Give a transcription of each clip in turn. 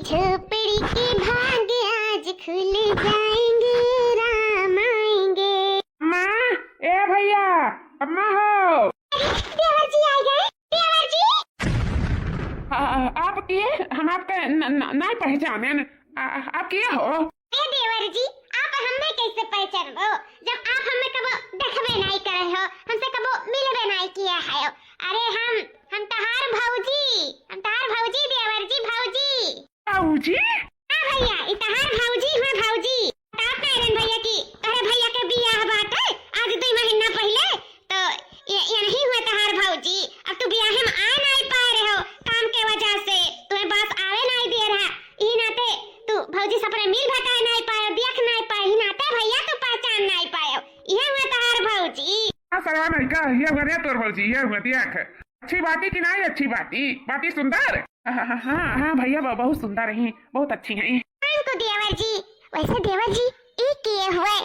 झोपड़ी के भाग आज खुल जाएंगे, राम आएंगे। माँ, ए भैया, अम्मा हो। देवर जी आ गए। देवर जी आप किए? हम आपका नहीं पहचाने। आप किए हो? ए देवर जी, आप हमें कैसे पहचानो जब आप हमें कबो देखबे नहीं करे हो, हमसे कबो मिलबे नहीं किया है। अरे हम तहार भौजी देवर जी, भौजी। भाऊजी? हां भैया, ई तहार भौजी है, भौजी। तात नारायण भैया की तोरे भैया के बियाह बाटे आज 2 महीना पहले, तो ये नहीं हुआ तहार भौजी। अब तू बियाह में आ नहीं पा रहे हो काम के वजह से, तुम्हें बस आवे नहीं दे रहा। ई नाते तू भौजी से अपने मिल भटाए नहीं पायो, देख नहीं पाए, ई नाते भैया तू पहचान नहीं पायो। ये हुआ तहार भौजी। सलाम नहीं का ये घरे तोर भौजी, ये हुआ देख। अच्छी बाती कि नहीं अच्छी बाती सुंदर? हाँ भैया बहुत सुंदर हैं, बहुत अच्छी हैं। तो देवर जी, वैसे देवर जी ई किए हुए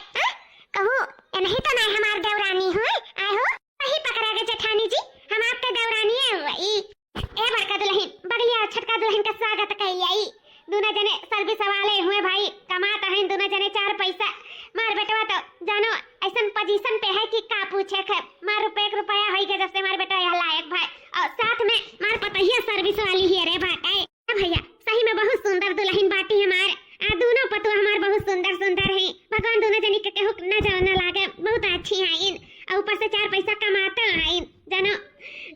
कहूँ नहीं तो नहीं हमार देवरानी हुए आए हो वही पकड़ा के जेठानी जी, हम आपके देवरानी हुई। ए बड़का दुल्हन बगलिया छटका दुल्हन का स्वागत कहिए। दोनों जने सर्विस वाले हुए भाई, कमाता है दोनों जने 4 पैसा। मार बेटवा तो जानो ऐसा पोजीशन पे है कि का पूछे है। मार रुपया होई के जब से मार बेटा यह लायक भाई, और साथ में मार पतहिया सर्विस वाली ही रे भाई। भैया सही में बहुत सुंदर दुल्हन बाटी हमार। दोनों पतुआ हमार बहुत सुंदर है। भगवान दोनों जनी के केहू न जाओ न लागे, बहुत अच्छी हैं। और ऊपर से 4 पैसा कमाते हैं जानो।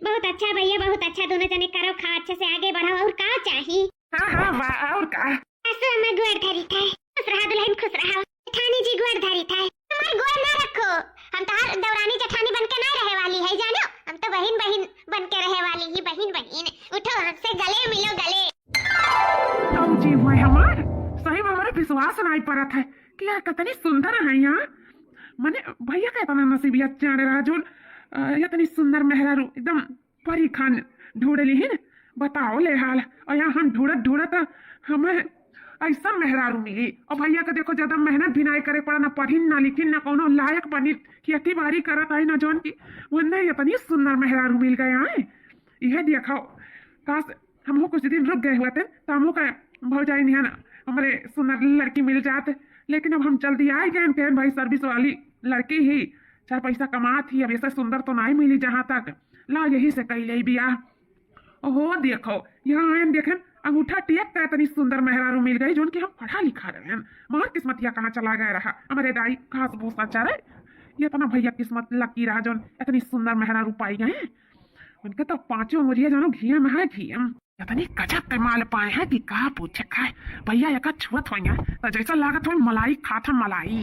बहुत अच्छा भैया, बहुत अच्छा। दोनों जने करो खा अच्छे से आगे बढ़ाओ, और का चाहिए? हाँ वाह, और का? ऐसे में गुड़ धरी था। खुश रहा दुल्हन, खुश रहा। जेठानी जी गुड़ धरी था। हमारे गुड़ ना रखो, हम तो हर दौरानी जेठानी बन के ना रहे वाली है जानो। हम तो बहन बन के रहे वाली ही। बहन उठो, हमसे गले मिलो, गले। जी हुए हमार सही में हमारे विश्वास नहीं पड़त है कि यार कितनी सुंदर है यहाँ। मने भैया का इतना नसीबियत जाने रहा जो इतनी सुंदर मेहरारू एकदम परी खान ढूंढ ली है। बताओ ले हाल, और यहाँ हम ढूंढत हमें ऐसा मेहरारू मिली। और भैया का देखो ज्यादा मेहनत भी नहीं करे पड़ा, ना पढ़ी ना लिखी ना कोनो लायक बनी, खेती बाड़ी करत आई ना जौन की वो नहीं इतनी सुंदर मेहरारू मिल गए हैं। यह देखो काश हमको कुछ दिन रुक गए हुए थे तो हमको का भौजाई नहीं ना हमारे सुंदर लड़की मिल जाते। लेकिन अब हम जल्दी आ गए भाई, सर्विस वाली लड़की ही 4 पैसा कमाती। अब ऐसा सुंदर तो नहीं मिली जहाँ तक ला, यही से कही ले बियाह। ओहो देखो यहाँ आए देखें अंगूठा टेक का इतनी सुंदर मेहरारू मिल गई जो कि हम पढ़ा लिखा रहे हैं। मार किस्मतिया कहाँ चला गया रहा हमारे दाई, घास भूसा अच्छा रहे। ये तो ना भैया किस्मत लकी रहा जो इतनी सुंदर मेहरारू पाई गए। उनके तो 5 उंगलियां जानो घी में है, घी इतनी गजब के माल पाए हैं कि कहा पूछे खाए। भैया एक छुअत हो तो जैसा लागत हो मलाई खाता मलाई।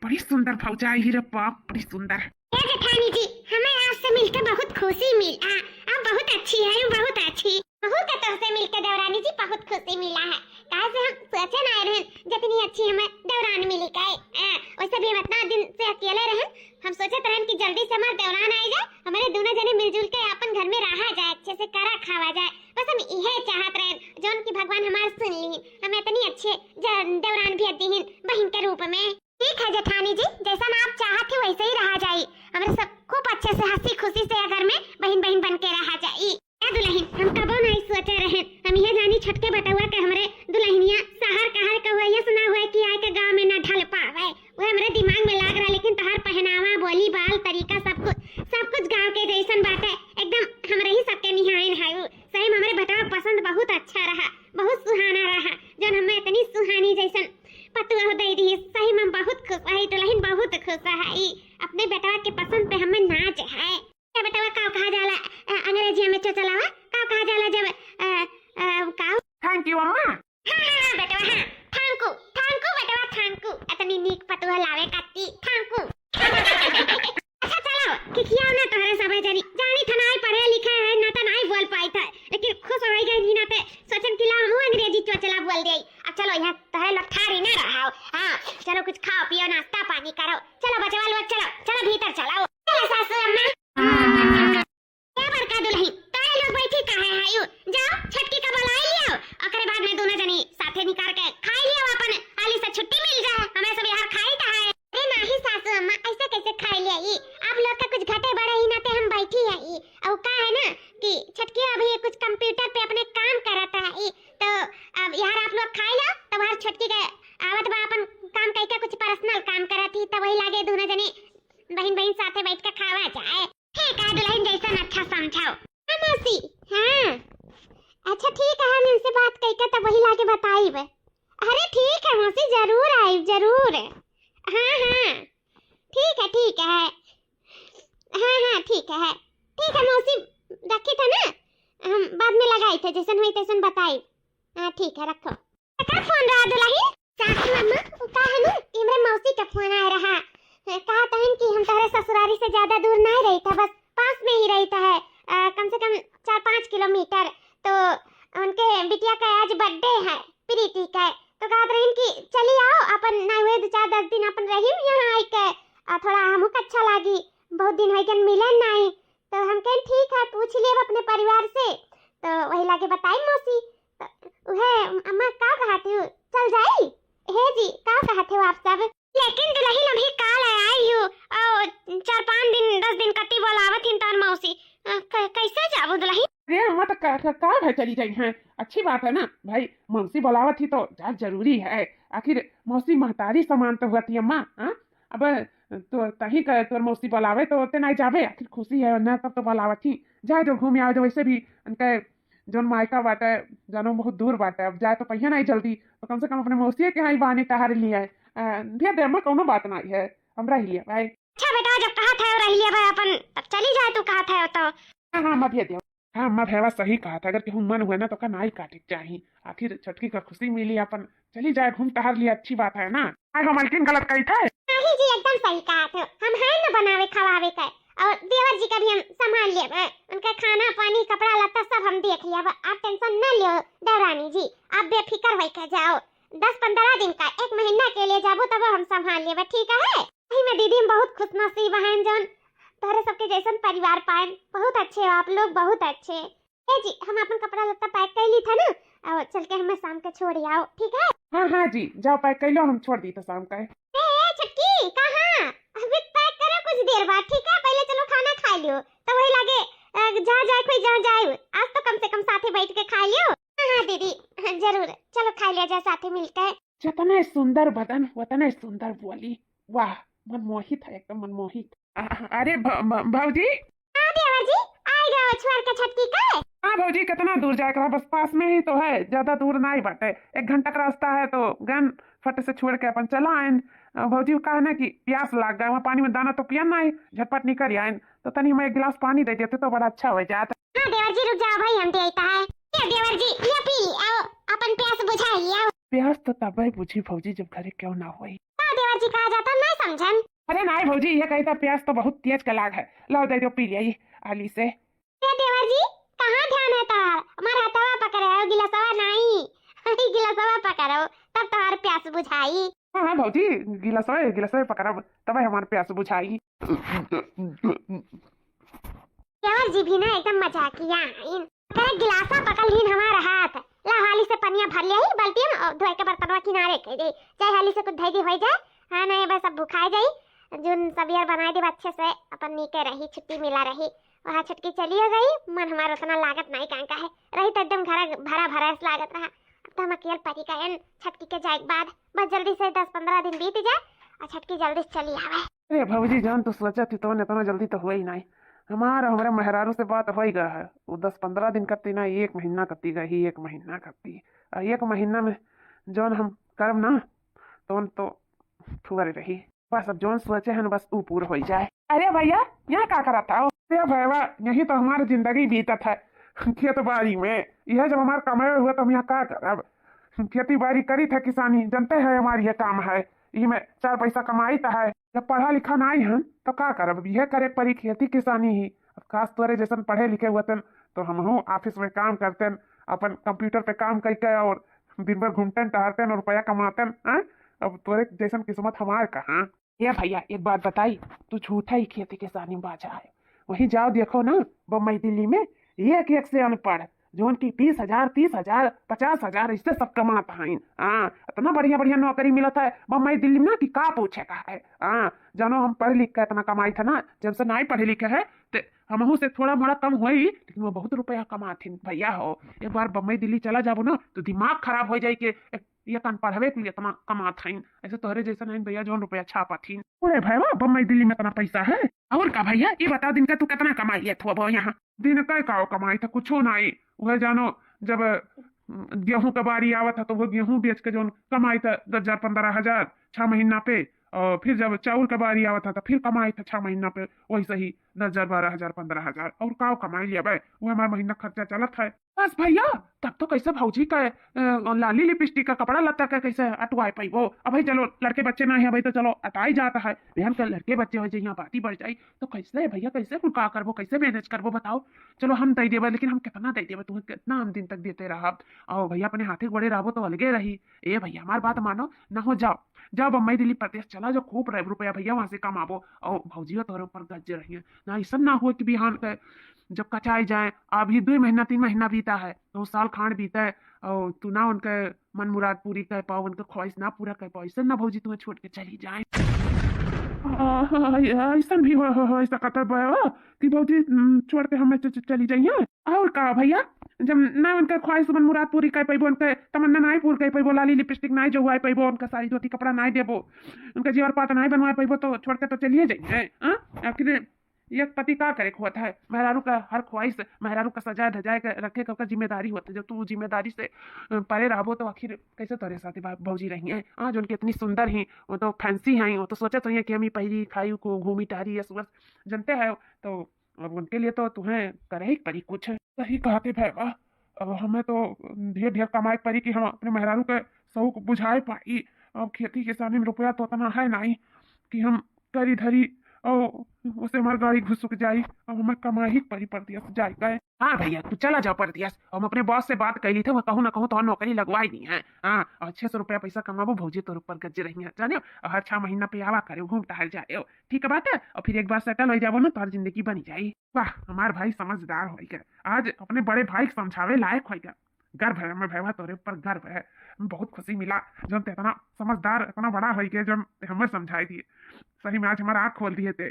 बड़ी सुंदर भौजाई ही रे बाप, बड़ी सुंदर। जेठानी जी हमें आपसे मिलकर बहुत खुशी मिला। आप बहुत अच्छी है, बहुत अच्छी। बहुत तुमसे मिलकर देवरानी जी बहुत खुशी मिला है। कहा से हम सोचे ना रहे जितनी अच्छी हमें देवरान मिली गई। वैसे भी हम इतना दिन से अकेले रहे, हम सोचे रहे कि जल्दी से हमारे देवरान आ जाए, हमारे दोनों जने मिलजुल के अपन घर में रहा जाए, अच्छे से करा खावा जाए। बस हम यही चाहत रहे जोन की भगवान हमार सुन ली, हमें इतनी अच्छे देवरान भी दी बहन के रूप में। ठीक है जेठानी जी, जैसा आप चाहते हो वैसे ही रहा जाए। हमारे सब खूब अच्छे से हंसी खुशी से घर में बहन बन के रहा जाए। दुल्हन हम कबो नहीं सोचे रहे, हम यह जानी छटके बटुआ के हमारे दुल्हनिया शहर कहर का हुआ, ये सुना हुआ है कि आए के गांव में ना ढल पावे। वो हमारे दिमाग में लाग रहा, लेकिन तहार पहनावा बोली बाल तरीका सब कुछ गांव के जैसन बात है। एकदम हमारे ही सबके निहाइन है। वो सही में हमारे बेटा पसंद बहुत अच्छा रहा, बहुत सुहाना रहा जो हमें इतनी सुहानी जैसन पतुआ हो दे दी। सही में बहुत खुश है दुल्हन, बहुत खुश है। अपने बेटा के पसंद पे हमें नाच है। बेटा का कहा जाला अंग्रेजी में चलावा का कहा जाला जब का थैंक यू अम्मा। हां बेटा हां, थैंक यू बेटा, थैंक यू। इतनी नीक पतुआ लावे काती, थैंक यू। अच्छा चलो कि किया ना तोरे सब जानी था नहीं पढ़े लिखे है ना तो नहीं बोल पाई था, लेकिन खुश हो गई नी ना ते सोचन कि ला हम अंग्रेजी चला बोल दे। अब चलो यहां तोरे लठारी ना रहो। हां चलो कुछ खाओ पियो, नाश्ता पानी करो। चलो बचवा लोग चलो भीतर चलो। चलो सासू अम्मा क्या बड़का दुल्हन तारे लोग बैठी काहे आयु, जाओ छटकी का बुलाई लियो, ओकरे बाद में दोनों जनी साथे निकाल के खाई लियो। अपन हाली से छुट्टी मिल जाए, हमें सब यार खाई ता है। अरे नहीं सासू अम्मा ऐसे कैसे खाई लिया? आप लोग का कुछ घटे बड़े ही नाते हम बैठी है। और का है ना कि छटकी अभी कुछ कंप्यूटर पे अपने काम करता है, तो अब यार आप लोग खाए लो तब हर छोटकी के आवत बा अपन काम कई का कुछ पर्सनल काम करत ही तब वही लागे दोनों जने बहन बहन साथे बैठ के खावा जाए। ठीक है दुल्हन जैसा अच्छा समझाओ। हाँ मौसी हाँ अच्छा ठीक है हम इनसे बात कई का तब वही लाके बताइब। अरे ठीक है मौसी जरूर आई जरूर। हाँ हाँ ठीक है हाँ ठीक है मौसी रखी था ना हम बाद में लगाई थे जैसन हुई तैसन बताई। हाँ ठीक है रखो। का फोन रहा दुल्हन? सासू अम्मा का है ना इमरे मौसी का फोन आ रहा कहा तहन कि हम तुम्हारे ससुरारी से ज्यादा दूर नहीं रही था बस पास में ही रहता है कम से कम 4-5 किलोमीटर। तो उनके बिटिया का आज बर्थडे है प्रीति का तो कहा रही कि चली आओ अपन ना हुए 2-4-10 दिन अपन रही यहाँ आई के थोड़ा हमको अच्छा लगी बहुत दिन हो गए मिले नहीं तो हम कहें ठीक है पूछ लिए अपने परिवार से तो वही लाके बताई मौसी तो वह अम्मा का कहती हूँ चल जाई हे जी का कहते हो आप सब। लेकिन दुल्हन अभी काल आई हूँ और 4-5 दिन 10 दिन कटी बोलावत हिन तोर मौसी कैसे जाबो दुल्हन? अरे अम्मा तो का है चली गई हैं अच्छी बात है ना भाई मौसी बुलावत थी तो जा जरूरी है आखिर मौसी महतारी समान तो हुआ थी अम्मा। हाँ अब तो तही का तोर मौसी बुलावे तो ओते नहीं जावे आखिर खुशी है ना तब तो बुलावत थी जाए तो घूम आओ जो वैसे भी उनके जोन मायका बाटे जानो बहुत दूर बाटे अब जाए तो पहिया नहीं जल्दी तो कम से कम अपने मौसी के यहाँ बहाने टहर लिया है भैया दे अम्मा कोनो बात नहीं है हम रह लिया भाई। अच्छा बेटा जब कहा था रह लिया भाई अपन तब चली जाए तू कहा था तो। हाँ अम्मा भैया हाँ अम्मा भैया सही कहा था अगर केहू मन हुआ ना तो का नाई काटे चाहिए आखिर छटकी का खुशी मिली अपन चली जाए घूम टहर लिया अच्छी बात है ना। आई हो मलकिन गलत कही था? नहीं जी एकदम सही कहा था हम है ना बनावे खवावे का और देवर जी का भी हम संभाल लिए उनका खाना पानी कपड़ा लत्ता सब हम देख लिया आप टेंशन न लियो देवरानी जी आप बेफिक्र होके जाओ 10-15 दिन का 1 महीना के लिए जाबो तब हम संभाल लेबे ठीक है। वही में दीदी हम बहुत खुशनसीब हैं जौन तोहरे सबके जैसन परिवार पाए बहुत अच्छे हो आप लोग बहुत अच्छे। ए जी हम अपन कपड़ा लत्ता पैक कर ली था ना और चल के हमें शाम के छोड़ आओ ठीक है। हाँ जी जाओ पैक कर लो हम छोड़ दी तो शाम का। ए छटकी कहां अभी पैक करो कुछ देर बाद ठीक है पहले चलो खाना खा लियो तो वही लगे जहाँ जाए कोई जहाँ जाए आज तो कम से कम साथे बैठ के खा लियो। हाँ दीदी जरूर चलो खा लिया जाए साथे मिलकर। जितना सुंदर बदन उतना सुंदर बोली वाह मनमोहित है एकदम मनमोहित। अरे भाजी देवर जी आई गए छोड़ के छटकी का। हाँ भाजी कितना दूर जाएगा बस पास में ही तो है ज्यादा दूर नहीं बाटे 1 घंटा का रास्ता है तो गन फट से छोड़ के अपन चला आए। भाजी कहा ना कि प्यास लग गया वहाँ पानी में दाना तो पिया नहीं झटपट निकल आए तो तनी हमें 1 गिलास पानी दे देते तो बड़ा अच्छा हो जाता। हाँ देवर जी रुक जाओ भाई हम देता है देवर जी ये पी आओ अपन प्यास बुझाइए आओ। प्यास तो तब बुझी भौजी जब घरे क्यों ना हुई। देवर जी कहा जाता नहीं समझन। अरे नहीं भौजी ये कहता प्यास तो बहुत तेज का लाग है लो दे दो पी लिया आली से। देवर जी कहाँ ध्यान है तार हमारा हथवा पकड़ो गिलासवा नहीं गिलासवा पकड़ो तब तुम्हारे प्यास बुझाई। हाँ भौजी गिलासवे पकड़ा तब हमारे प्यास बुझाई। देवर जी भी ना एकदम मजाकिया करे गिलासा पकड़ लीन हमारा हाथ ला हाली से पनिया भर लिया ही बाल्टी में और धोए के बर्तनवा किनारे के दे चाहे हाली से कुछ धैदी हो जाए। हाँ नहीं बस अब भुखाए जाई जुन सबियर बनाए दे अच्छे से अपन नीके रही छुट्टी मिला रही वहाँ छुट्टी चली गई मन हमारा उतना लागत नहीं कांका है रही तो एकदम घर भरा भरा लागत रहा। अब तो हम अकेले परी का छुट्टी के जाए बाद बस जल्दी से 10-15 दिन बीत जाए और छुट्टी जल्दी से चली आवे। अरे भौजी जान तो सोचा थी तो इतना जल्दी तो हुआ ही नहीं हमारे मेहरारू से बात हो ही गया है वो 10-15 दिन करती ना 1 महीना करती गई 1 महीना करती 1 महीना में जौन हम करब ना तो फुअर रही बस अब जौन सोचे है ना बस वो पूरा हो जाए। अरे भैया यहाँ क्या करा था भैया यही तो हमारी जिंदगी बीतत है खेत बाड़ी में यह जब हमारा कमाए हुआ तो हम यहाँ क्या करब खेती बाड़ी करी था किसानी जनते है हमारी ये काम है इसमें 4 पैसा कमाई तो है जब पढ़ा लिखा नहीं है तो क्या करब यह करे परी खेती किसानी ही खास तौर जैसे पढ़े लिखे हुए तो हम ऑफिस में काम करते अपन कंप्यूटर पे काम करके और दिन भर घूमते टहरते और रुपया कमाते अब तोरे जैसन किस्मत हमारे कहाँ। ये भैया एक बात बताई तू झूठा ही खेती किसानी बाजा है वहीं जाओ देखो ना बम्बई दिल्ली में एक से अनपढ़ जोन की 20,000 30,000 50,000 इससे सब कमाता है। इतना बढ़िया नौकरी मिला था बम्बई दिल्ली में ना कि का पूछे का है। जानो हम पढ़े लिख के इतना कमाई था ना जब से नहीं पढ़े लिखे है तो हमहू से थोड़ा मोड़ा कम होई, लेकिन वो बहुत रुपया कमाथिन भैया हो। एक बार बम्बई दिल्ली चला जाबो ना तो दिमाग खराब हो जाए कि ये कन पढ़वे के लिए इतना कमाथिन। ऐसे तोहरे जैसा नहीं भैया जो रुपया छापाथिन। अरे भैया बम्बई दिल्ली में इतना पैसा है। और का भैया ये बता दिन का तू कितना कमाई है थो यहाँ? दिन का का कमाई था कुछ नहीं, वह जानो जब गेहूं का बारी आवत था तो वो गेहूं बेच के जो कमाई था 10,000 15,000 6 महीना पे। और फिर जब चावल का बारी आवत था तो फिर कमाई था 6 महीना पे वैसे ही 10,000 12,000 15,000। और का कमाई लिया भाई वो हमारा महीना खर्चा चलत है बस भैया। तब तो कैसे भौजी का लाली लिपस्टिक का कपड़ा लत्ता का कैसे अटवाए पाई वो। अब भाई चलो लड़के बच्चे ना है भाई तो चलो अटाई जाता है, बहन का लड़के बच्चे हो जाए यहाँ बाती बढ़ जाए तो कैसे भैया कैसे का करबो कैसे मैनेज करबो बताओ। चलो हम दे देवे, लेकिन हम कितना दे देवे तुम्हें, कितना हम दिन तक देते रहा। और भैया अपने हाथे बड़े रहो तो अलगे रही। ए भैया हमारी बात मानो ना हो, जाओ जाओ बम्बई दिल्ली प्रदेश चला जो खूब रुपया भैया वहां से कमाबो। और भौजियो तोरे ऊपर गज्जे रही है ना, ऐसा ना हो कि बिहान के जब कचाई जाए अभी 2 महीना 3 महीना बीता है तो साल खांड बीता है और तू ना उनके मन मुराद पूरी कर पाओ, उनके ख्वाहिश ना पूरा कर पाओ, ऐसा ना भौजी तुम्हें छोड़ के चली जाए। ऐसा भी हो ऐसा कतर कि भौजी छोड़ के हमें चली जाइए। और का भैया जब ना उनका ख्वाहिश मन मुराद पूरी कर पाइबो, उनके तमन्ना नहीं पूरी कर पाइबो, लाली लिपस्टिक नहीं जो पाइबो, उनका साड़ी धोती कपड़ा नहीं देबो, उनका जीवर पात नहीं बनवा पाइबो तो छोड़ के तो चलिए जाइए। आखिर ये पति का करे होता है, मेहरारू का हर ख्वाहिश मेहरारू का सजाए धजाए के रखे का जिम्मेदारी होता है। जब तू जिम्मेदारी से परे रहो तो आखिर कैसे तोरे साथ भौजी रही है। आज उनकी इतनी सुंदर ही वो तो फैंसी हैं, वो तो सोचा चाहिए कि हम ही पहली खाई को घूमी टारी या सुबह जनते हैं तो अब उनके लिए तो तुम्हें करे ही पड़ी कुछ। सही कहते भैया, अब हमें तो ढेर ढेर कमाए पड़ी कि हम अपने मेहरारू के शौक बुझाए पाई। अब खेती किसानी में रुपया तो उतना है नहीं कि हम करी धरी और उसे हमारी गाड़ी घुसुक जाई। अब हमें कमा ही पड़ी परदियस जाए गए। हाँ भैया तू चला जाओ परदियस, हम अपने बॉस से बात कर ली थे, मैं कहूँ ना कहूँ तो नौकरी लगवाई दी है। हाँ और 600 रुपया पैसा कमाबो भौजी तो ऊपर गज्जे रही है जाने, और हर 6 महीना पे आवा करे घूम टहल जाए। ठीक है बात है, और फिर एक बार सेटल हो जाओ ना तो जिंदगी बनी जाए। वाह हमारे भाई समझदार हो गया, आज अपने बड़े भाई समझावे लायक हो गया। गर्व है हमें भैया तोरे ऊपर गर्व है, बहुत खुशी मिला जो इतना समझदार इतना बड़ा हो गया जो हमें समझाई दिए। सही में आज हमारा आँख खोल दिए थे।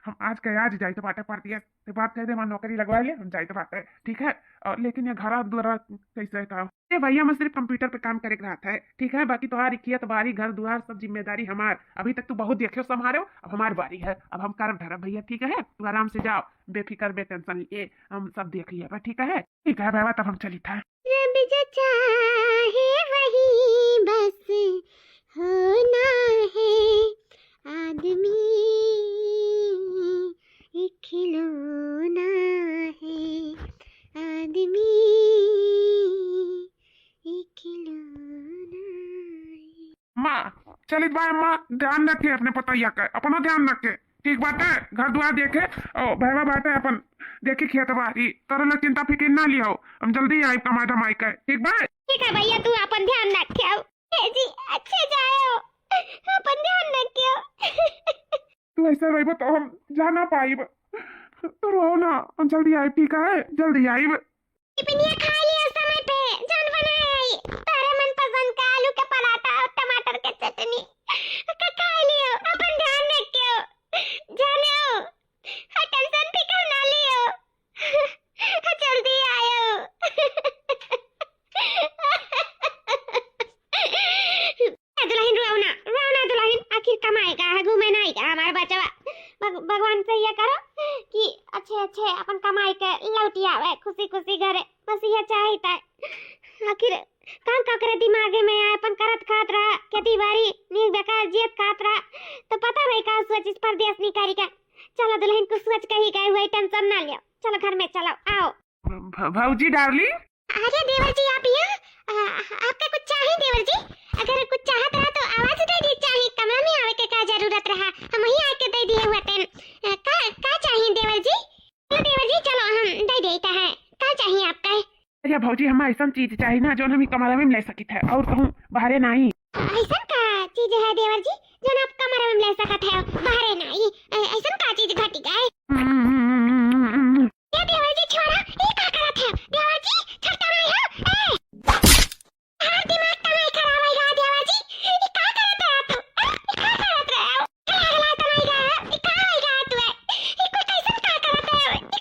हम आज के आज जाए तो बातें पड़ दिए तो बात कह दे हमारी नौकरी लगवा लिया हम जाए तो बात है ठीक है। और लेकिन ये घर द्वारा कैसे काम भैया मैं सिर्फ कंप्यूटर पे काम करे रहा था ठीक है, बाकी तुम्हारी खेत बारी घर द्वार सब जिम्मेदारी हमार। अभी तक तू बहुत देखियो संभालो, अब हमारी बारी है, अब हम कर धरा भैया ठीक है। तू आराम से जाओ बेफिक्र बेटेंशन लिए, हम सब देख लिया ठीक है भैया तब हम चली था। रब जो चाहे वही बस होना है, आदमी एक खिलौना है, आदमी एक खिलौना है। माँ चलिए बाय माँ, ध्यान रखे अपने पतैया का, अपना ध्यान रखे ठीक बात है। घर द्वार देखे और भैया बात है अपन देखे खेत बारी तोरा लोग चिंता फिक्र ना लियो, हम जल्दी आई कमाई धमाई कर ठीक बा। ठीक है भैया तू अपन ध्यान रखियो जी, अच्छे जाओ अपन ध्यान रखियो। तू ऐसे रही तो हम जा ना पाइब, तो रो ना हम जल्दी आई ठीक है जल्दी आई। टिफिनिया खा लिया समय पे, जान बनाए आई तारे मन पसंद का आलू का पराठा और टमाटर के चटनी का खा लियो, अपन ध्यान रखियो जानो, टेंशन फिकर ना लियो, जल्दी आयो। दुल्हन रोना रोना दुल्हन आखिर कमाएगा घूमे नहीं का हमारा बचवा। भगवान से ये करो कि अच्छे अच्छे अपन कमाई के लौटी आवे खुशी खुशी घरे, बस ये चाहिए। आखिर काम का करे दिमागे में आए अपन करत खात रहा खेती बाड़ी नीक बेकार जियत खात रहा तो पता नहीं का सोच इस परदेश निकारी का। चलो दुल्हन को सोच कही गए हुए टेंशन ना लियो, चलो घर में चलो आओ। भाऊजी डार्लिंग अरे देवर जी आप यहाँ, आपका कुछ चाहिए देवर जी? अगर कुछ चाहत रहा तो आवाज दे दी, चाहिए कमरा में आवे के का जरूरत रहा हम वहीं आके दे दिए हुए थे। का चाहिए देवर जी? चलो देवर जी चलो हम दे देता है, का चाहिए आपका? अरे भौजी हम ऐसा चीज चाहिए ना जो हम कमरा में ले सकी थे और कहूँ बाहरे नहीं। ऐसा का चीज है देवर जी जो आप कमरा में ले सकत है बाहरे नहीं? ऐसा का चीज घटी गए? ये देवर जी छोड़ा, ये का करत है देवर जी? छोटा नहीं है हर दिमाग तमाई खराब है देवर जी, ये का करत है तू? ये का करत है? हला तमाई गा ये का है गा तू? ये को कैसे का करत है? ये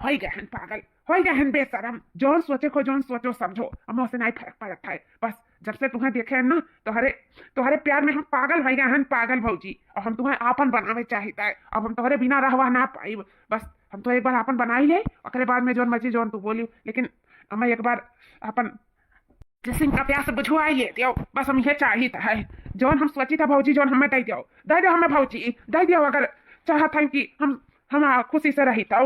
हो गए हैं पागल, हो गए हैं बेशरम। जौन सोचे को जौन सोचो समझो, हमें उससे नहीं फर्क पड़ता है। बस जब से तुम्हें देखे हैं ना तुम्हारे प्यार में हम पागल हो गए हैं पागल भौजी। और हम तुम्हें आपन बनावे चाहता है। अब हम तुम्हारे बिना रहवा ना पाई। बस हम तो एक बार आपन बना ही ले, ओकरे बाद में जौन मर्जी जौन तू बोली, लेकिन हमें एक बार अपन जिसिम का प्यास बुझवा ही दियो। बस हम ये चाहिए है जौन हम सोची था भौजी, जौन हमें दे दो हमें भौजी, दे दियो। अगर चाहत है कि हम खुशी से रही था।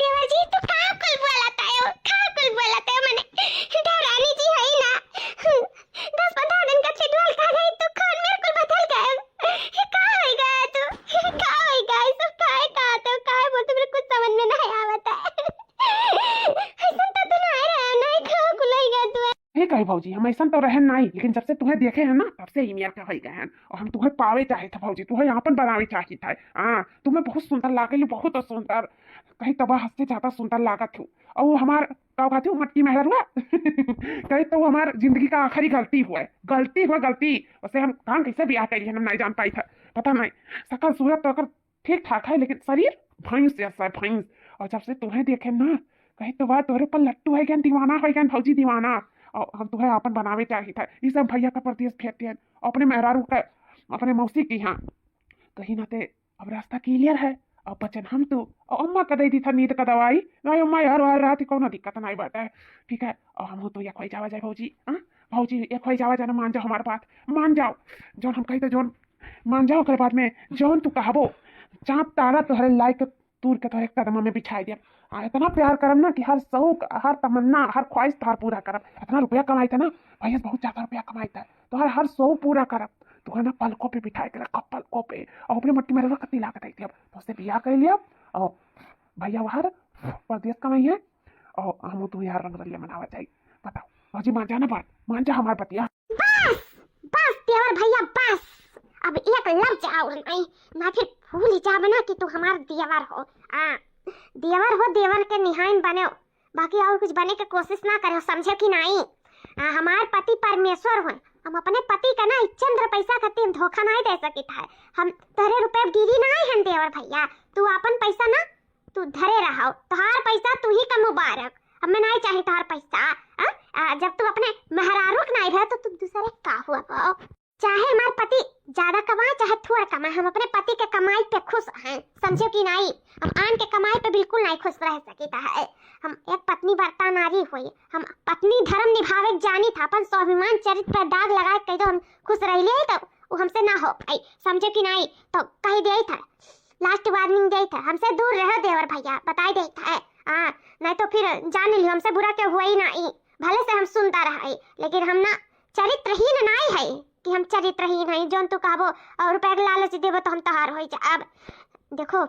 देवर जी तू का कुल बोलता है, का कुल बोलता है मने देवरानी जी है ना 10-15 दिन का शेड्यूल का गई तो कौन मेरे को बदल गए। का होएगा तू, का होएगा सब का बोलते मेरे कुछ समझ में नहीं आवता है। ऐसा तो तू नहीं रहा नहीं का कुलाईगा तू। हे कही भौजी, हम ऐसा तो रहन नहीं, लेकिन जब से तुम्हें देखे हैं ना तब से ही मेरे का हो गए हैं। और हम तुम्हें पावे चाहे था भौजी, तुम्हें यहाँ पर बनावे चाहे था। हाँ तुम्हें बहुत सुंदर लागे, बहुत सुंदर, कहीं तबा हंसते ज्यादा सुंदर लागत हो। और वो हमार का कहती हूँ मटकी मेहर हुआ कहीं तो हमार जिंदगी का आखिरी गलती हुआ गलती। वैसे हम काम कैसे ब्याह करी हम नहीं जान पाई था, पता नहीं। सकल सूरत तो ठीक ठाक है, लेकिन शरीर भैंस जैसा है, भैंस। और जब से तुम्हें देखे ना कहीं तो बात तोहरे पर लट्टू है, दीवाना है भौजी, दीवाना। और हम तुम्हें आपन बनावे चाहिए था। ये सब भैया का प्रदेश फेरते हैं अपने मेहरारू का, अपने मौसी की। यहाँ कहीं ना ते अब रास्ता क्लियर है। और बचन हम तो और अम्मा का दी था नींद का दवाई नहीं, अम्मा यार रात को दिक्कत नहीं बात है, ठीक है। और हम तो एक हो जावा जाए भौजी, भौजी एक हो जावा जाना, मान जाओ हमारे बात, मान जाओ। जौन हम कही तो जौन मान जाओ के बाद में जौन तू कहबो चाँद तारा तोहरे लायक तूर के तोहरे कदम में बिछाई दिया। इतना प्यार करम ना कि हर शौक, हर तमन्ना, हर ख्वाहिश तोहर पूरा करब। इतना रुपया कमाई था ना भैया, बहुत ज्यादा रुपया कमाई था, तो हर शौक पूरा करब। तो है ना पलकों पे बिठाए के रखा, पलकों पे। और अपनी मट्टी में कितनी लागत आई थी। अब तो उससे बियाह कर लिया। और भैया बाहर प्रदेश कमाई है, और हम तो यार रंग रलिया मनावा चाहिए। बताओ भौजी, मान जाना बात, मान जा हमारे पतिया। बस देवर भैया बस, अब एक लफ्ज और नहीं, मैं फिर भूल जा बना कि तू हमारा देवर हो। देवर हो, देवर के निहाइन बने, बाकी और कुछ बने की कोशिश ना करो, समझे कि नहीं। हमारे पति परमेश्वर हो, हम अपने पति का ना चंद्र पैसा खातिर धोखा नहीं दे सकता है। हम तेरे रुपए गिरी नहीं है देवर भैया, तू अपन पैसा ना तू धरे रहो, तोहार पैसा तू ही का मुबारक, हमें नहीं चाहिए तोहार पैसा। जब तू अपने मेहरारूक नहीं रहे तो तू दूसरे का हुआ। चाहे हमारे पति ज्यादा कमाए चाहे थोड़ा कमाए, हम अपने पति के कमाई पे खुश हैं, समझो कि नहीं। हम आन के कमाई पे बिल्कुल नहीं खुश रह सकता है। हम एक पत्नी वर्ता नारी हुई, हम पत्नी धर्म निभावे जानी था, अपन स्वाभिमान चरित्र पर दाग लगाए कह दो हम खुश रह लिए तो वो हमसे ना हो पाई, समझो कि नहीं। तो कह दे था, लास्ट वार्निंग दे था, हमसे दूर रहो देवर भैया, बताई दे था। नहीं तो फिर जान लियो हमसे बुरा क्या हुआ ही नहीं। भले से हम सुनता रहे, लेकिन हम ना चरित्रहीन नहीं है कि हम चरित्रहीन हैं। जोन तू कहबो और रुपया के लालच देबो तो हम तहार हो जा। अब देखो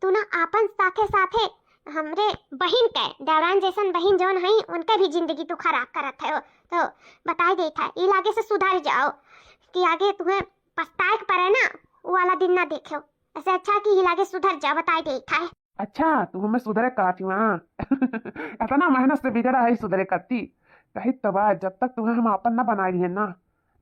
तू ना अपन साथे साथे हमरे बहन के देवरान जैसन बहन जोन है उनके भी जिंदगी तू खराब करत है। तो बताई देता है ये आगे से सुधर जाओ कि आगे तुम्हें पछताए पड़े ना, वो वाला दिन ना देखो। ऐसे अच्छा कि ये आगे सुधर जा, बताई देता है। अच्छा तू हमें सुधरे कराती हूँ। इतना मेहनत से बिगड़ा है सुधरे करती कही तो बात, जब तक तुम्हें हम अपन ना बना लिए ना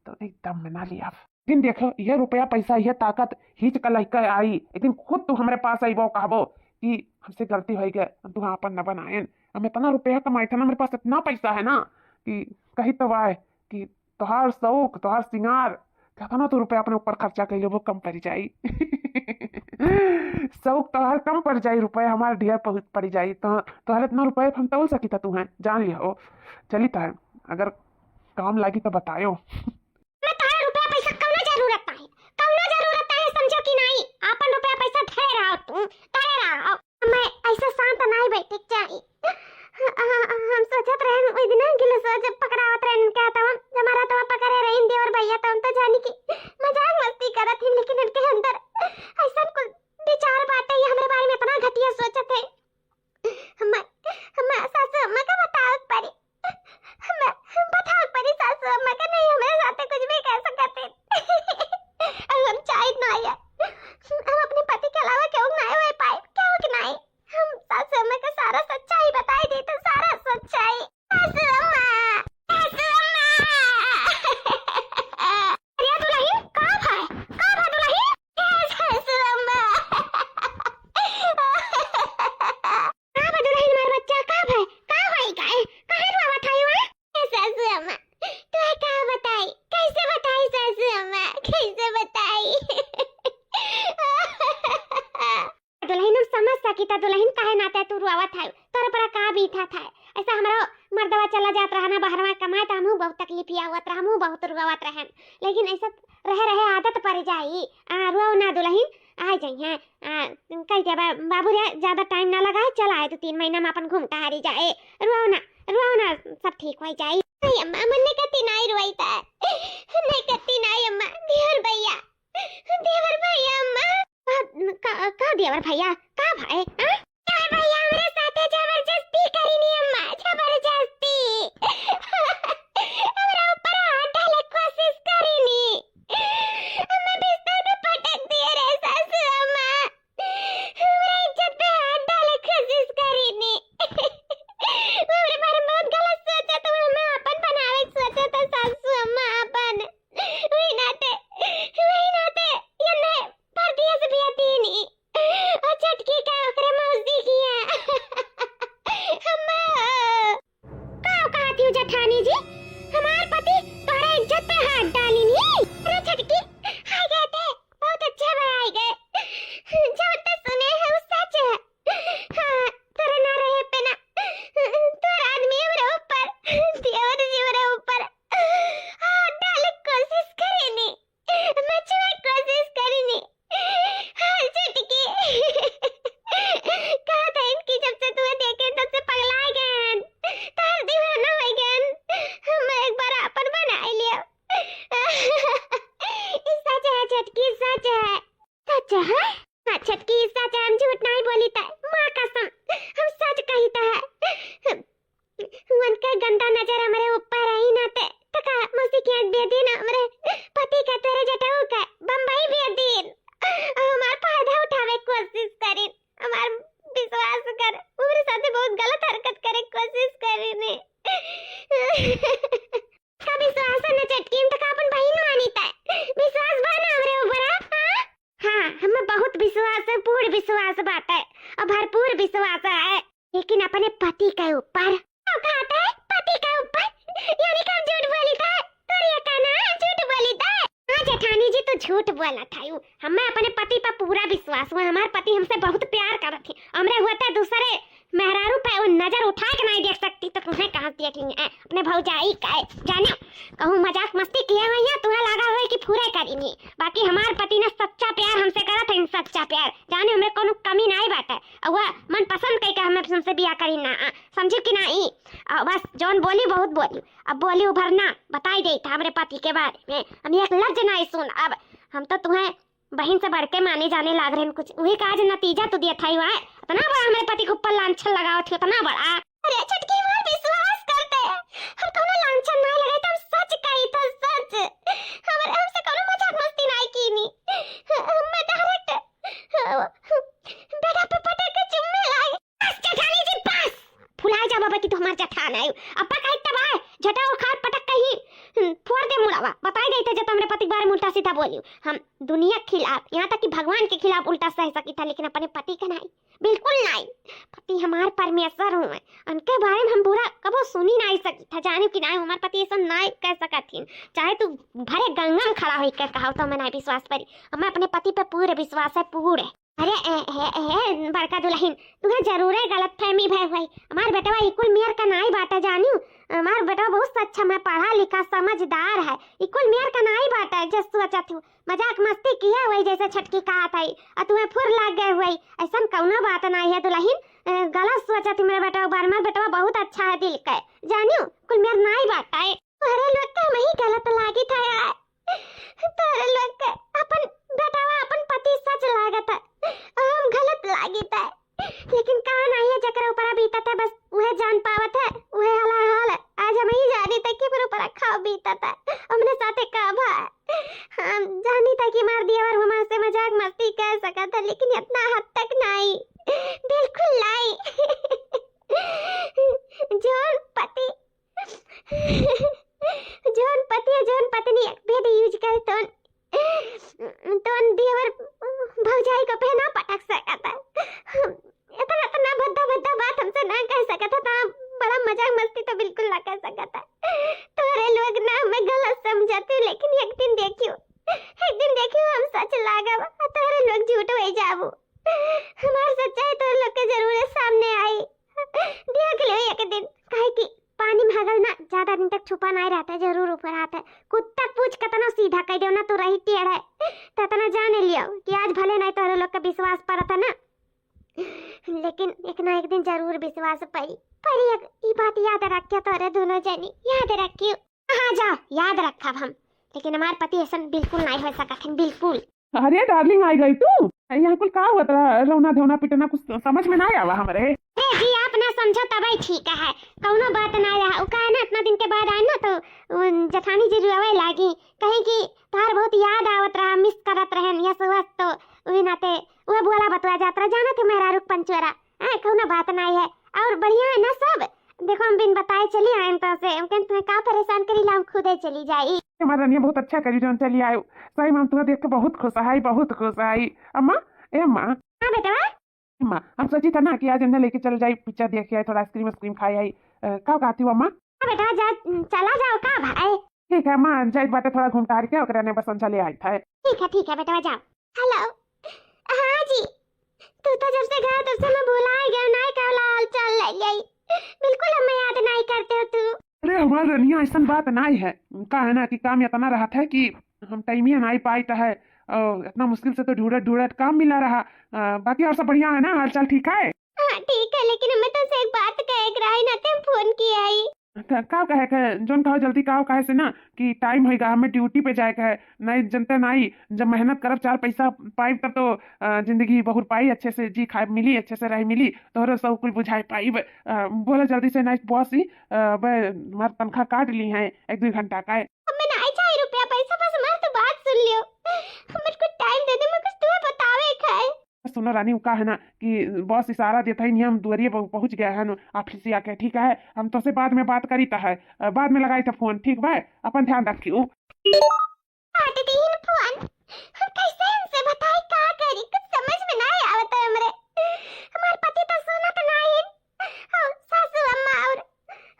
तो एकदम मना लिया। लेकिन देखो ये रुपया पैसा ये ताकत हिच कल आई, लेकिन खुद तू हमारे पास आई वो कहबो कि हमसे गलती हो गई, हम तुम्हें अपन न बनाए। हम इतना रुपया कमाए थे ना, मेरे पास इतना पैसा है ना कि कही तो वाय कि तोहार शौक तोहार सिंगार कहता ना, तो रुपया अपने ऊपर खर्चा कर लो वो कम पड़ जाई। शौक तोहार कम पड़ जाई, रुपया हमारे ढेर पड़ जाई। तो तोहार इतना रुपया हम तोल सकी था, तुम्हें जान लियो। चली था अगर काम लगी तो बतायो। समझो कि नहीं, आपन रुपया पैसा धरे रहो, मैं ऐसा शांत नहीं बैठे चाहिए। हम सोचत रहे ओइ दिन गिलस जब पकड़ावत रहे क्या था हमारा तो पकड़े रहे देवर भैया, तो हम तो जानी कि मजाक मस्ती करत थी, लेकिन उनके अंदर ऐसा कुछ विचार बाटे, ये हमारे बारे में इतना घटिया सोचत है। हम सासू अम्मा का बताओ परी, हम बताओ परी सासू अम्मा का नहीं हमारे साथ समझ सकी ता दुल्हन काहे नाते तू रुआवत है तोरे पर का बीता था ऐसा हमारा मर्दवा चला जात रहना बाहरवा कमाए त हमहू बहुत तकलीफ आवत रह हमहू बहुत रुआवत रहन लेकिन ऐसा रह रहे आदत पड़ जाई रुआओ ना दुल्हन आ जाई है कह दे बाबू रे ज्यादा टाइम ना लगाए चल आए तो 3 महीना में अपन घूम टहरी जाए रुआओ ना सब ठीक हो जाई अम्मा मन ने कती नहीं रुआईता नहीं कती नहीं अम्मा देवर भैया अम्मा का देवर भैया का भाई देवर भैया मेरे साथ जबरदस्ती करी नहीं अम्मा जबरदस्ती हमरा ऊपर हाथ डाले कोशिश करी नहीं अम्मा बिस्तर पे पटक दिए रे सासू अम्मा हमरा इज्जत पे हाथ डाले कोशिश करी नहीं मेरे बारे में बहुत गलत सोचा तो मैं अपन बनावे सोचा था सासू अम्मा अपन वही नाते ये ने परदेस भी आती नहीं और चटकी का ओकरे मौसी किया अम्मा का थी जठानी जी हमार पति तोरे इज्जत पे हाथ डाली नहीं अरे चटकी आ गए थे बहुत अच्छे बनाए गए जो तो सुने हैं वो सच है हाँ तेरे ना रहे पे ना तेरा आदमी मेरे ऊपर देवर जी मेरे ऊपर हाथ डाले कोशिश करे नहीं मैं चुरा कोशिश करी नहीं हाँ चटकी कहा था इनकी जब से तुम्हें देखे तब से पगला गए तार दीवाना हो गए मैं एक बार अपन बना लिया सच है चटकी सच है हाँ चटकी सच है हम झूठ नहीं बोली था माँ कसम हम सच कही था उनका गंदा नजर हमारे ऊपर आई ना ते तका मौसी की आंख बेदी ना हमारे पति का तेरे जटाऊ का बम्बई बेदी हमार फायदा उठावे कोशिश करी हमार विश्वास कर मेरे साथ बहुत गलत हरकत करे कोशिश करी ने का विश्वास न चटकी हम तक अपन बहन मानी ता विश्वास बना हमरे ऊपर हां हमें बहुत विश्वास है पूर्ण विश्वास बात है और भरपूर विश्वास है लेकिन अपने पति के ऊपर कहता है पति के ऊपर यानी कि हम झूठ बोली था तो ये कहना है झूठ बोली था हाँ जेठानी जी तो झूठ बोला था यू हमें अपने पति पर पूरा विश्वास हुआ हमारे पति हमसे बहुत प्यार करते थे हमरे हुआ था दूसरे मेहरारू पे वो नजर उठा के नहीं देख सकती तो तुम्हें कहां देखेंगे अपने भौजाई का जाने कहूं मजाक मस्ती किया हुआ है तुम्हें लगा हुआ है कि पूरे करी नहीं बाकी हमारे पति ने सच्चा प्यार हमसे करा था सच्चा प्यार जाने हमें कोनो कमी नहीं बात है और मन पसंद कई का हमें हमसे बियाह करी ना समझे कि नहीं बस जौन बोली बहुत बोली अब बोली उभरना बताई दे था हमारे पति के बारे में हम एक लफ्ज नहीं सुन अब हम तो तुम्हें बहन से बढ़ के माने जाने लग रहे हैं कुछ वही का आज नतीजा तो दिया था हुआ है इतना बड़ा हमारे पति के ऊपर लांछन लगाओ थे इतना बड़ा अरे चटकी मार विश्वास करते हम कोनो लांछन नहीं लगाए तो हम सच कही था सच हमारे हमसे कोनो मजाक मस्ती नहीं की नहीं मैं डायरेक्ट बेटा पे पटक के चुम्मे लाए बस जेठानी जी बस फुला जा बाबा की तो हमार जेठान है अपा कहीं तबाह झटा उखाड़ पटक कहीं फोड़ दे मुड़ावा बताई देते जब हमरे पति के बारे में उल्टा सीधा बोली हम दुनिया के खिलाफ यहाँ तक कि भगवान के खिलाफ उल्टा सह सकी था लेकिन अपने पति का नहीं बिल्कुल नहीं पति हमारे परमेश्वर हुए उनके बारे में हम बुरा कबो सुनी नहीं सकी था जाने कि नहीं हमारे पति ऐसा नहीं कह सका थी चाहे तू भरे गंगा में खड़ा हुई कर कहा तो मैं नहीं विश्वास करी हमें अपने पति पे पूरे विश्वास है पूरे अरे बड़का दुल्हन तुम्हें जरूर है गलत फहमी भाई भाई हमारे बेटवा इकुल मेयर का नहीं बाटा जानियो हमारा बेटा बहुत अच्छा मैं पढ़ा लिखा समझदार है इकुल मेयर का नहीं बाटा है जस्ट सोचा थी मजाक मस्ती किया वही जैसे छटकी कहा था और तुम्हें फुर लग गए हुई ऐसा कौनो बात नहीं है दुल्हन गलत सोचा थी मेरा बेटा बार में बेटा बहुत अच्छा है दिल का जानियो कुल मेयर नहीं बाटा है अरे लोग का मैं गलत लागी था यार तारे लोग का अपन बेटावा अपन पति सच लागत है हम गलत लागी था लेकिन कहा नहीं है जकरा ऊपर बीता था बस वह जान पावत है वह हाल है आज हम ही जानी था कि मेरे ऊपर खाओ बीता था हमने साथे काबा हम जानी था कि मार दिया और हम से मजाक मस्ती कर सका था लेकिन इतना हद तक नहीं बिल्कुल नहीं जोन पत्नी भेद यूज कर तो देवर भौजाई को पहना पटक सका था इतना भद्दा बात हमसे ना कह सका था बड़ा मजाक मस्ती तो बिल्कुल ना कर सका था तोरे लोग ना मैं गलत समझते लेकिन एक दिन देखियो हम सच लागा तोरे लोग झूठ हो जाबो हमार सच्चाई लेकिन एक ना एक दिन जरूर विश्वास पड़ी पड़ी ये बात याद रखियो तोरे दोनों जनी याद रखियो। हाँ जाओ याद रखब हम, लेकिन हमार पति ऐसा बिल्कुल नहीं हो सकत है, बिल्कुल। अरे डार्लिंग आई गई तू, यहाँ कुल का हुआ तेरा रोना धोना पिटना कुछ समझ में ना आवा हमरे। अरे जी आप ना समझो तब ठीक है, कौनो बात ना रहा उ का ना इतना दिन के बाद आए ना तो जठानी जी रोवे लागी, कहीं कि तार बहुत याद आवत रहा, मिस करत रहन यस वस, तो उही नाते वो बोला बतवा जात रहा, जाना थे मेरा रुक पंचोरा है, कौनो बात नहीं है और बढ़िया है ना सब। देखो हम बिन बताए चली आए तो से हम तुम्हें का परेशान करी ला, हम खुदे चली जाई। हमारा रानिया बहुत अच्छा करी जोन चली आयो, सही में तुम्हें देख के बहुत खुश आई, बहुत खुश आई। अम्मा ए अम्मा। हाँ बेटा। अम्मा हम सोची था ना कि आज इन्हें लेके चल जाई, पिक्चर देख आई, थोड़ा आइसक्रीम आइसक्रीम खाई आई, का कहती हो अम्मा? हाँ बेटा जा चला जाओ का भाई। ठीक है अम्मा, जाइत बाटे थोड़ा घूम टहल के ओकरा ने बस चले आई था। ठीक है बेटा जाओ। हेलो हाँ जी, तू तो जब से गया तब से मैं भुला ही गया, नहीं कहला हाल चाल ले गई, बिल्कुल हमें याद नहीं करते हो तू। अरे हमारा रनिया ऐसा बात नहीं है, का है ना कि काम इतना रहा था कि हम टाइम ही नहीं पाई है, और इतना मुश्किल से तो ढूंढत ढूंढत काम मिला रहा। बाकी और सब बढ़िया है ना, हाल चाल ठीक है? हाँ ठीक है, लेकिन हमें तो एक बात कहे रहा ना तुम फोन किया ही। का कहे के जोन कहो जल्दी कहो, कहे से ना कि टाइम होगा, हमें ड्यूटी पे जाए है, नहीं जनते नहीं, जब मेहनत करब चार पैसा पाई तब तो जिंदगी बहुत पाई, अच्छे से जी खाए मिली, अच्छे से रह मिली, तोहरे सब कुछ बुझाए पाई। बोले जल्दी से नहीं बॉस ही हमारा तनख्वाह काट ली है 1-2 घंटा का। हमें नहीं चाहिए रुपया पैसा, बस हमारी तो बात सुन लियो, हमें कुछ टाइम दे दे, मैं कुछ तुम्हें बतावे खाए। सुनो रानी, का है ना कि बॉस इशारा देता ही, हम दुआरिये पहुंच गया है ऑफिस से आके, ठीक है? हम तो से बाद में बात करी था है, बाद में लगाई था फोन, ठीक भाई? अपन ध्यान रखियो। काट दी इन फोन, हम कैसे इनसे बताई का करी, कुछ समझ में नहीं आवत है हमरे। हमार पति तो सोना तो नहीं है, और सासू अम्मा और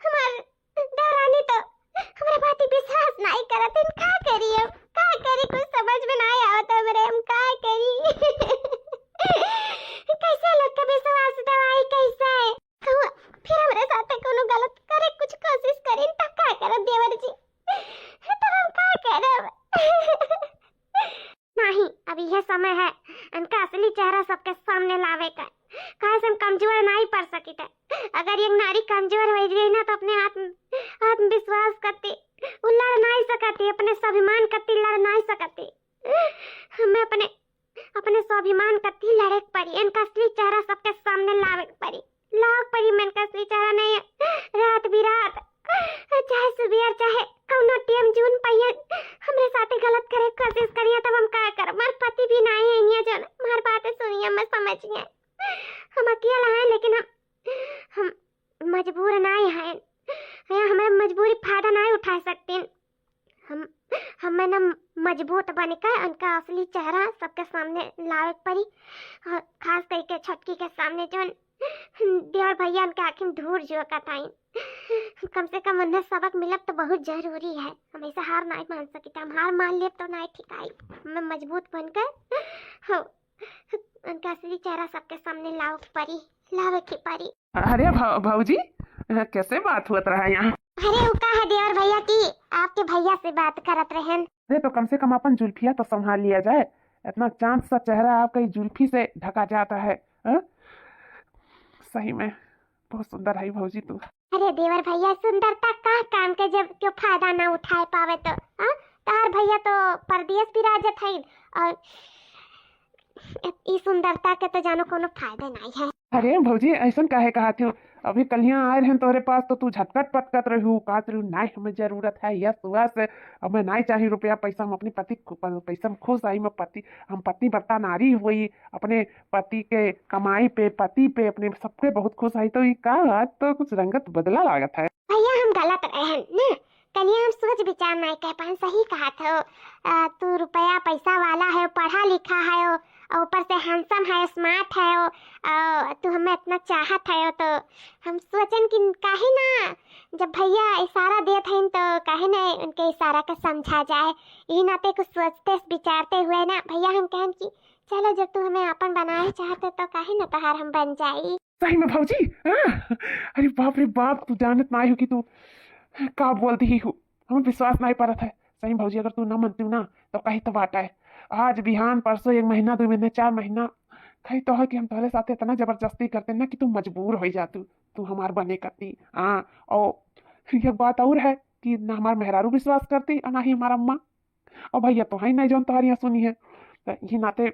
हमार देवरानी तो हमारे बात ही विश्वास नहीं करत, इन का करी हम का करी, कुछ समझ में नहीं आवत है हमरे, हम का करी। कैसे लोग का विश्वास दवाई कैसे कहूँ, फिर हमारे साथ कोनो गलत करे, कुछ कोशिश करें तब का करब देवर जी, तो हम का करब। नहीं अभी यह समय है इनका असली चेहरा सबके सामने लावे का, कहे से हम कमजोर नहीं पड़ सकी थे, अगर एक नारी कमजोर हो गई ना तो अपने आत्मविश्वास करती वो लड़ नहीं सकती, अपने स्वाभिमान करती लड़ नहीं सकती, हमें अपने स्वाभिमान करती लड़े पड़ी, इनका असली चेहरा सबके सामने लावे पड़ी, लाग पड़ी में इनका असली चेहरा नहीं रात बिरात चाहे सुबह चाहे कौनो टीएम जून पहिए हमरे साथे गलत करे कोशिश करिए तब हम का कर, हमार पति भी नहीं है इन्हें जो हमार बातें सुनिए मैं समझिए, हम अकेला हैं लेकिन हम मजबूर नहीं हैं, हमें मजबूरी फायदा नहीं उठा सकते, हमें ना मजबूत बनकर उनका असली चेहरा सबके सामने लावे पड़ी, और खास करके छटकी के सामने जो देवर भैया उनके आँखें धूर जो कटाई, कम से कम उन्हें सबक मिलब तो बहुत जरूरी है, हम ऐसा हार नहीं मान सकी, हम हार मान ले तो नहीं ठीक आई, हमें मजबूत बनकर हो उनका असली चेहरा सबके सामने लावे की पड़ी। अरे भाऊजी कैसे बात हुआ रहा यहाँ? अरे उका है देवर भैया की आपके भैया से बात करत रहन। अरे तो कम से कम अपन जुल्फिया तो संभाल लिया जाए, इतना चांद सा चेहरा आपका जुल्फी से ढका जाता है, सही में बहुत सुंदर है भाऊजी तू। अरे देवर भैया सुंदरता का काम के जब क्यों फायदा ना उठाए पावे तो तार भैया तो परदेश भी राजत है, और इस सुंदरता के तो जानो कोनो फायदा नहीं है। अरे भौजी ऐसा काहे कहा थी, अभी कलियां आए रहे तोरे पास तो तू झटकट पटकत रहू, कहत रहू नहीं हमें जरूरत है यस वस, हमें नहीं चाहिए रुपया पैसा, हम अपने पति पैसा में खुश आई, हम पत्नी बर्ता नारी हुई, अपने पति के कमाई पे पति पे अपने सबके बहुत खुश आई, तो ये का आज तो कुछ रंगत बदला लागत है। भैया हम गलत रहे न, कलिया हम सोच विचार नहीं कह पाए, सही कहा था, तू रुपया पैसा वाला है, पढ़ा लिखा है, और ऊपर से हैंडसम है, स्मार्ट है, और तू हमें इतना चाहत है, तो हम सोचन कि काहे ना जब भैया इशारा देते हैं तो काहे ना उनके इशारा का समझा जाए, ये नाते कुछ सोचते विचारते हुए ना भैया हम कहें कि चलो जब तू हमें अपन बनाए चाहते तो काहे ना तहार हम बन जाई। सही में भाऊजी? अरे बाप रे बाप, तू जानत नहीं हो कि तू का बोलती ही हूँ, हमें विश्वास नहीं पड़ता है। सही भाऊजी अगर तू ना मनती ना तो कहीं तो बात है, आज बिहान परसों 1 महीना 2 महीने 4 महीना कही तो है कि हम तोहरे साथे इतना जबरदस्ती करते ना कि तू मजबूर हो जा, तू हमार बने करती। हाँ, और एक बात और है कि ना हमार मेहरारू विश्वास करती और ना ही हमारा अम्मा। और भैया तो है ही नहीं जो तुम्हारी यहाँ सुनी है, तो ये नाते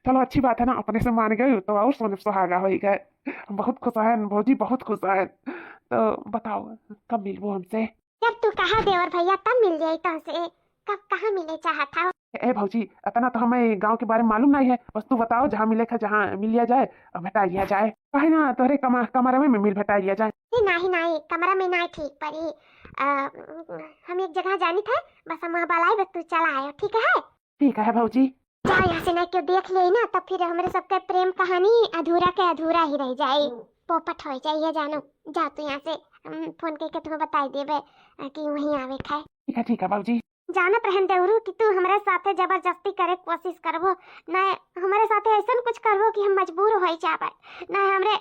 चलो अच्छी बात है ना, अपने से मान गए तो और सोने सुहागा हो गए। हम बहुत खुश हैं भौजी, बहुत खुश हैं। तो बताओ कब मिलबो हमसे? जब तू कहा देवर भैया तब मिल जाई तुमसे। कब कहाँ मिले चाहता हो? ए भौजी, इतना तो हमें गांव के बारे में मालूम नहीं है, बस तू बताओ जहाँ मिले का, जहाँ मिल लिया जाए और भेटा लिया जाए। कहे ना तोहरे कमरे में मिल भेटा लिया जाए। नहीं नहीं, कमरा में नहीं ठीक पड़ी। हम एक जगह जानी थे, बस हम वहाँ बुलाए, बस तू चला आयो, ठीक है? ठीक है भौजी। जा यहाँ से, नहीं क्यों देख ले ना, तब फिर हमारे सबके प्रेम कहानी अधूरा के अधूरा ही रह जाए, पोपट हो जाइए। जानो जा तू यहाँ से, फोन करके तुम्हें बताई देवे कि वहीं आवे खाए। ठीक है भौजी। जानत रहन देवरू कि तू हमारे साथे जबरदस्ती करे कोशिश करबो, ना हमारे साथे ऐसा कुछ करबो कि हम मजबूर हो जाबे, ना हमरे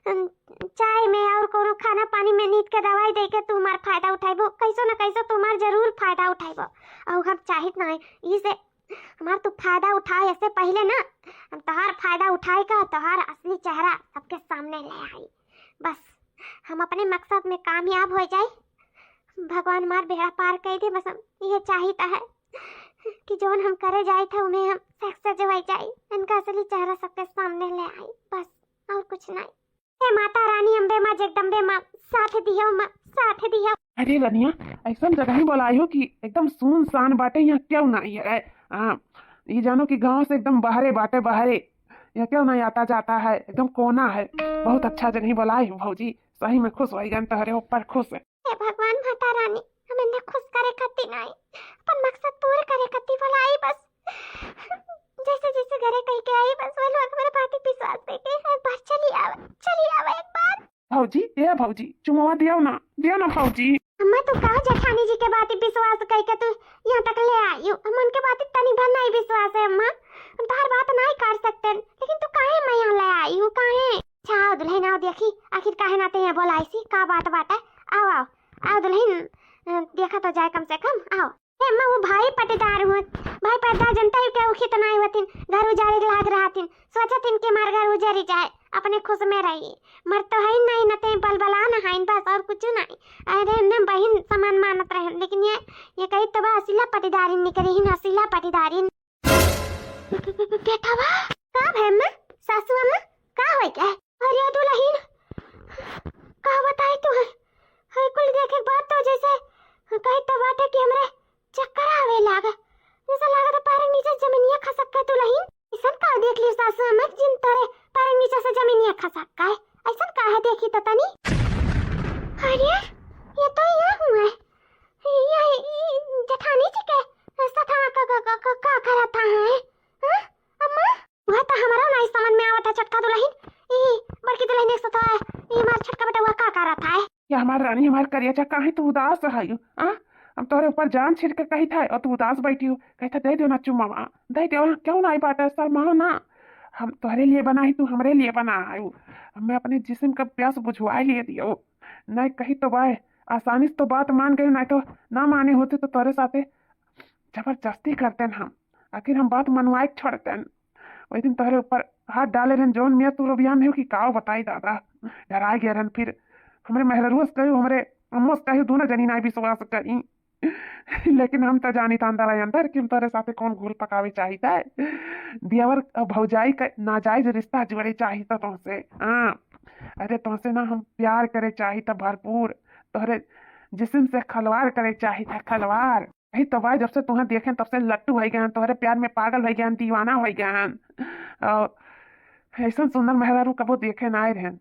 चाय में और कोनो खाना पानी में नींद के दवाई दे के तू हमार फायदा उठाइबो। कैसो ना कैसो तुम्हार जरूर फायदा उठाइबो, और हम चाहित नहीं इसे हमार तू फायदा उठाए। ऐसे पहले ना हम तोहार फायदा उठाए का तोहार असली चेहरा सबके सामने ले आई, बस हम अपने मकसद में कामयाब हो जाए। भगवान मार बेड़ा पार कर दे, बस हम ये चाहिता है कि जोन हम करे जाए थे उन्हें हम सक्सेस हो जाए, इनका असली चेहरा सबके सामने ले आई, बस और कुछ नहीं। हे माता रानी अम्बे माँ जगदम्बे माँ, साथ दियो माँ, साथ दियो। अरे रनिया, ऐसा जगह ही बोलाई हो कि एकदम सुनसान बाटे, यहाँ क्यों नहीं है? हाँ, ये जानो कि गांव से एकदम बाहरे बाटे, बाहरे यहाँ क्यों नहीं आता जाता है, एकदम कोना है। बहुत अच्छा जगह बोलाई भौजी, सही में खुश हो गए, तोहरे ऊपर खुश है। हे भगवान माता रानी, हमें न खुश करे खत्ती नहीं, अपन मकसद पूरे करे खत्ती भलाई, बस जैसे जैसे घरे कह के आई, बस वो लोग मेरे बात पे विश्वास देते हैं। एक बार चली आवे एक बार। भौजी ए भौजी, चुमवा दियो ना भौजी। अम्मा तू कहा जेठानी जी के बात विश्वास कह के तू यहाँ तक ले आई, हम उनके बात तनी भर नहीं विश्वास है अम्मा, हम तो हर बात नहीं कर सकते, लेकिन तू काहे मैं यहाँ ले आई हूँ, काहे? अच्छा दुल्हन आओ, देखी आखिर काहे नाते यहाँ बोलाई सी, का बात है? आओ दुल्हन, देखा तो जाए कम से कम, आओ। हे अम्मा वो भाई पटेदार हुआ, भाई पटेदार जनता ही क्या कितना ही होतिन, घर उजाड़े लाग रहा थिन, सोचा थिन के मार घर उजाड़ी जाए, अपने खुश में रहिए। मर तो है नहीं, न ते बलबला न है, बस और कुछ नहीं। अरे न बहन समान मानत रहे, लेकिन ये कही तो असीला पटीदारिन निकली ही, असीला पटीदारिन। बेटा बा का है अम्मा, सासू अम्मा का होई क्या? अरे दुल्हन का बताई तू है कुल देखे बात तो जैसे कही तो बात है कि हमरे चक्कर आवे लागा, जैसा लगा तो पैर नीचे जमीनिया खसक के दुल्हन। ऐसा का देख ली सासू अम्मा, जिन तारे पैर नीचे से जमीनिया खसक का है, ऐसा का है देखी तो तनी। अरे ये तो ये हुआ है, ये जेठानी जी के सथा का करता है। हां अम्मा, वह तो हमारा नहीं समझ में आवता छटका दुल्हन, ई बड़की दुल्हन एक सथा ये मार छटका बेटा वो का करता है? या हमार रानी, हमार करिया काहे तू उदास है? हम तोरे ऊपर जान छिड़ के कही था और तू उदास बैठी हो, कही था दे दो ना चुम्मा, दे दो, क्यों नहीं बात शर्माओ ना, हम तोहरे लिए बनाई, तू हमरे लिए बना आयु, मैं अपने जिस्म का प्यास बुझवा लिए दियो। नहीं कही तो भाई आसानी से तो बात मान गई, नहीं तो ना माने होते तो तोरे साथे जबरदस्ती करते हम, आखिर हम बात मनवाए छोड़ते। वही दिन तोहरे ऊपर हाथ डाले रहन जोन मियाँ तू बयान नहीं हो कि काओ बताई दादा, डरा गया रहन। फिर हमरे मेहररुस कही, हमरे अम्मोस कही, दोनों जनी नहीं विश्वास करी, लेकिन हम तो जानी था अंदर कि हम तोरे साथे कौन घोल पकावे चाहिए है। दियावर भौजाई का नाजायज रिश्ता जुड़े चाहिए तुमसे। हाँ, अरे तुमसे ना हम प्यार करे चाहिए भरपूर, तोहरे जिस्म से खलवार करे चाहिए, खलवार। यही तो भाई जब से तुम्हें देखे तब से लट्टू हो गए, तोहरे प्यार में पागल हो गए, दीवाना हो गए। ऐसा सुंदर मेहरारू कबो देखे ना आए रहन।